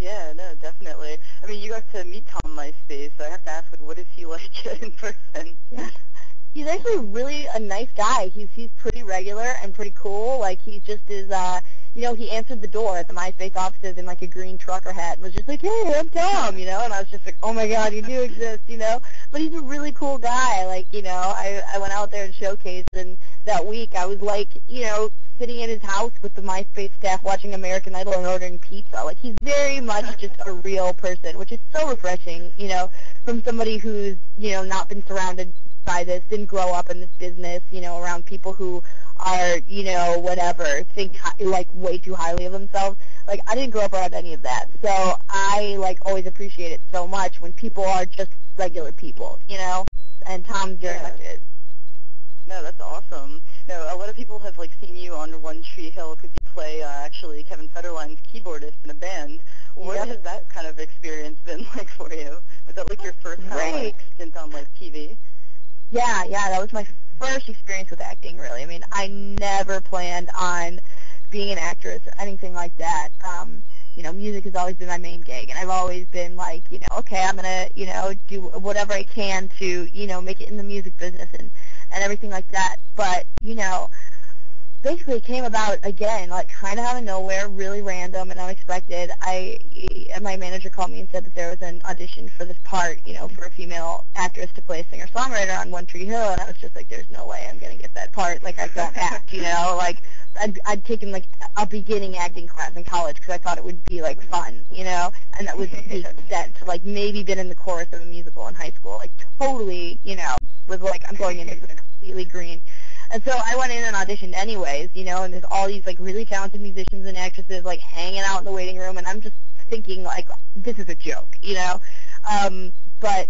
Yeah, no, definitely. I mean, you got to meet Tom MySpace, so I have to ask, like, what is he like in person? He's actually really a nice guy. He's pretty regular and pretty cool. Like, he just is, he answered the door at the MySpace offices in, like, a green trucker hat and was just like, hey, I'm Tom, and I was just like, oh, my God, you do exist. But he's a really cool guy. Like, I went out there and showcased, and that week I was, like, sitting in his house with the MySpace staff watching American Idol and ordering pizza. Like, he's very much just a real person, which is so refreshing, from somebody who's, not been surrounded by this, didn't grow up in this business, around people who are, whatever, think, like, way too highly of themselves. Like, I didn't grow up around any of that. So I, like, always appreciate it so much when people are just regular people, and Tom very much is. No, that's awesome. No, a lot of people have, like, seen you on One Tree Hill because you play, actually, Kevin Federline's keyboardist in a band. What has that kind of experience been like for you? Was that, like, your first kind of, like, stint on, like, TV? Yeah, that was my first experience with acting, really. I mean, I never planned on being an actress or anything like that. Music has always been my main gig, and I've always been like, okay, I'm going to, do whatever I can to, make it in the music business and everything like that. But, basically it came about, again, like, kind of out of nowhere, really random and unexpected. My manager called me and said that there was an audition for this part, for a female actress to play a singer-songwriter on One Tree Hill, and I was just like, there's no way I'm going to get that part. Like, I don't act, like, I'd taken, like, a beginning acting class in college because I thought it would be, like, fun, and that was the extent. Like, maybe been in the chorus of a musical in high school, like, totally, was like, I'm going into this completely green. And so I went in and auditioned anyways, and there's all these, like, really talented musicians and actresses, like, hanging out in the waiting room, and I'm just thinking, like, this is a joke, But,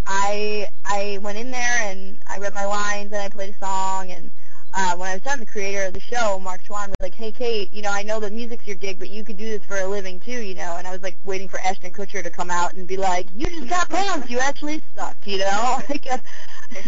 I went in there, and I read my lines, and I played a song, and when I was done, the creator of the show, Mark Schwann, was like, hey, Kate, I know that music's your gig, but you could do this for a living, too, and I was, like, waiting for Ashton Kutcher to come out and be like, you just got bounced, you actually suck, like,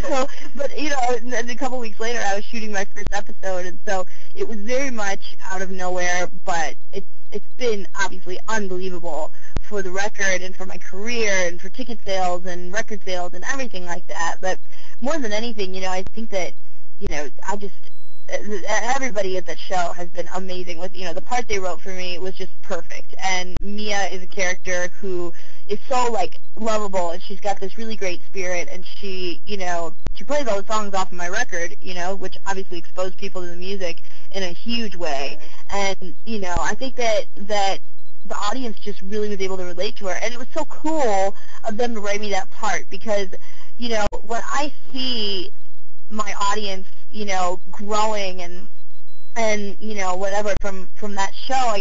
so, but, and then a couple weeks later, I was shooting my first episode, and so it was very much out of nowhere, but it's been obviously unbelievable for the record and for my career and for ticket sales and record sales and everything like that. But more than anything, I think that, everybody at that show has been amazing. With the part they wrote for me was just perfect. And Mia is a character who is so, like, lovable, and she's got this really great spirit, and she plays all the songs off of my record, which obviously exposed people to the music in a huge way. And I think that the audience just really was able to relate to her, and it was so cool of them to write me that part because when I see my audience growing and whatever from that show,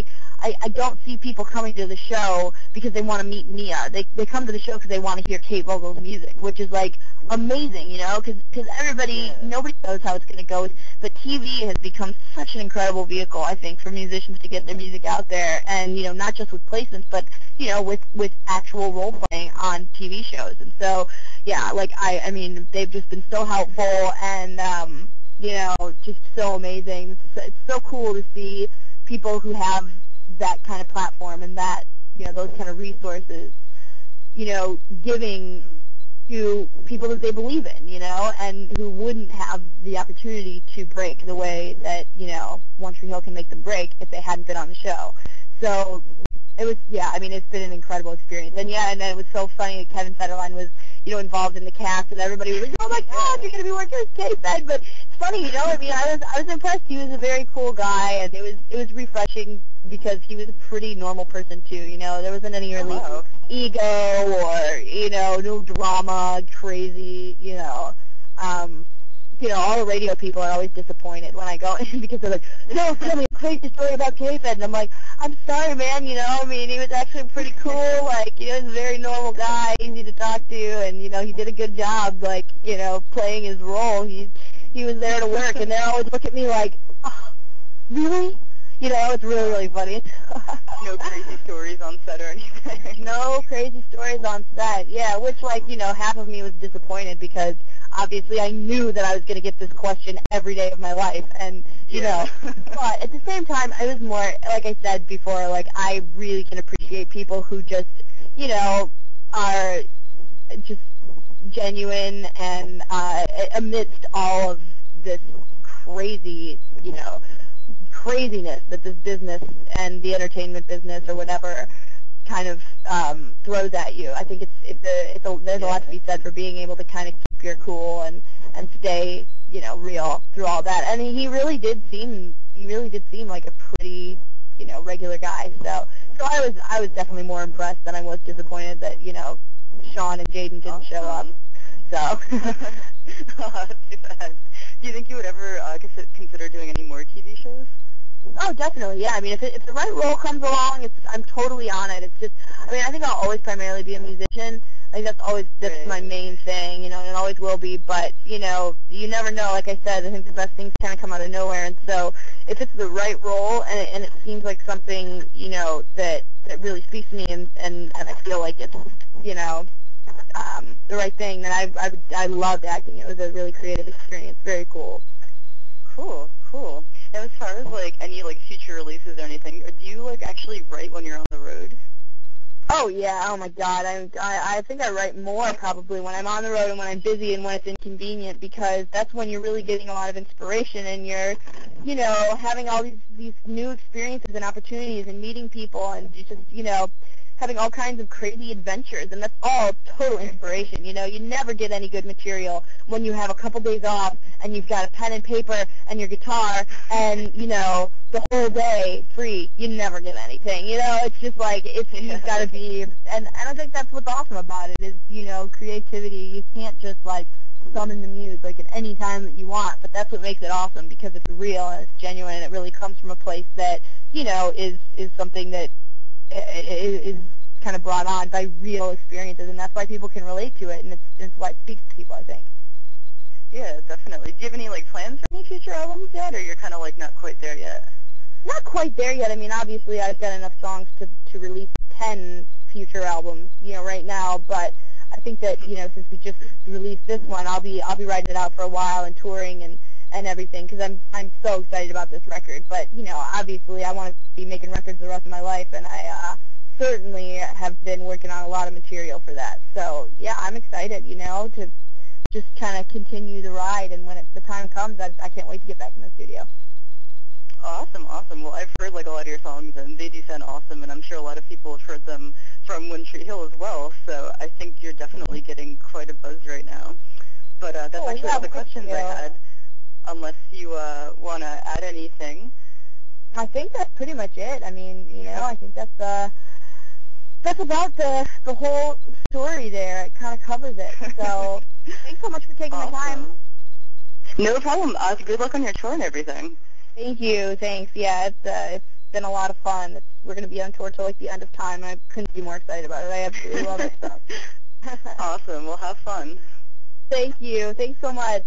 I don't see people coming to the show because they want to meet Mia. They come to the show because they want to hear Kate Vogel's music, which is, like, amazing, because everybody, nobody knows how it's going to go. But TV has become such an incredible vehicle, I think, for musicians to get their music out there, and, not just with placements, but, with actual role-playing on TV shows. And so, yeah, like, I mean, they've just been so helpful and, just so amazing. It's so cool to see people who have that kind of platform and that, those kind of resources, giving to people that they believe in, and who wouldn't have the opportunity to break the way that, One Tree Hill can make them break if they hadn't been on the show. So it was, it's been an incredible experience. And and then it was so funny that Kevin Federline was, involved in the cast, and everybody was like, oh my God, you're going to be working with K-Fed. But it's funny, I was impressed. He was a very cool guy, and it was refreshing because he was a pretty normal person too, there wasn't any really ego or, no drama, crazy, all the radio people are always disappointed when I go in because they're like, no, tell me a crazy story about K-Fed. And I'm like, I'm sorry, man, he was actually pretty cool. Like, he's a very normal guy, easy to talk to, and, he did a good job, like, playing his role. He was there to work, and they always look at me like, oh, really? It's really, really funny. No crazy stories on set or anything. No little crazy stories on set. Yeah, which, like, you know, half of me was disappointed because obviously I knew that I was going to get this question every day of my life. And, you know, but at the same time, I was more, like I said before, like, I really can appreciate people who just, you know, are just genuine and amidst all of this crazy, you know, craziness that this business and the entertainment business or whatever kind of throws at you. I think there's a lot to be said for being able to kind of keep your cool and stay, you know, real through all that. And he really did seem like a pretty, you know, regular guy. So I was definitely more impressed than I was disappointed that, you know, Sean and Jaden didn't show up. So Oh, too bad. Do you think you would ever consider doing any more TV shows? Oh, definitely, yeah. I mean, if the right role comes along, I'm totally on it. It's just, I mean, I think I'll always primarily be a musician. I think that's my main thing, you know, and it always will be. But, you know, you never know. Like I said, I think the best things kind of come out of nowhere. And so if it's the right role and it seems like something, you know, that really speaks to me and I feel like it's, you know, the right thing, then I loved acting. It was a really creative experience. Very cool. Cool. Now, as far as, like, any, like, future releases or anything, do you, like, actually write when you're on the road? Oh, yeah. Oh, my God. I think I write more probably when I'm on the road and when I'm busy and when it's inconvenient because that's when you're really getting a lot of inspiration and you're, you know, having all these new experiences and opportunities and meeting people and just, you know, having all kinds of crazy adventures, and that's all total inspiration. You know, you never get any good material when you have a couple days off and you've got a pen and paper and your guitar and, you know, the whole day free. You never get anything. You know, it's just like, you've got to be, and I think that's what's awesome about it is, you know, creativity. You can't just, like, summon the muse, like, at any time that you want, but that's what makes it awesome because it's real and it's genuine and it really comes from a place that, you know, is something that is kind of brought on by real experiences, and that's why people can relate to it, and it's why it speaks to people, I think. Yeah, definitely. Do you have any, like, plans for any future albums yet, or you're kind of, like, not quite there yet? Not quite there yet. I mean, obviously, I've got enough songs to release 10 future albums, you know, right now, but I think that, you know, since we just released this one, I'll be writing it out for a while and touring and everything, because I'm so excited about this record. But, you know, obviously I want to be making records the rest of my life, and I certainly have been working on a lot of material for that. So, yeah, I'm excited, you know, to just kind of continue the ride, and when the time comes, I can't wait to get back in the studio. Awesome. Well, I've heard, like, a lot of your songs, and they do sound awesome, and I'm sure a lot of people have heard them from One Tree Hill as well, so I think you're definitely getting quite a buzz right now. But that's actually all the questions I had, unless you want to add anything. I think that's pretty much it. I mean, you know, I think that's about the whole story there. It kind of covers it. So thanks so much for taking the time. No problem. Good luck on your tour and everything. Thank you. Thanks. Yeah, it's been a lot of fun. We're going to be on tour till, like, the end of time. I couldn't be more excited about it. I absolutely love it. So. Awesome. Well, have fun. Thank you. Thanks so much.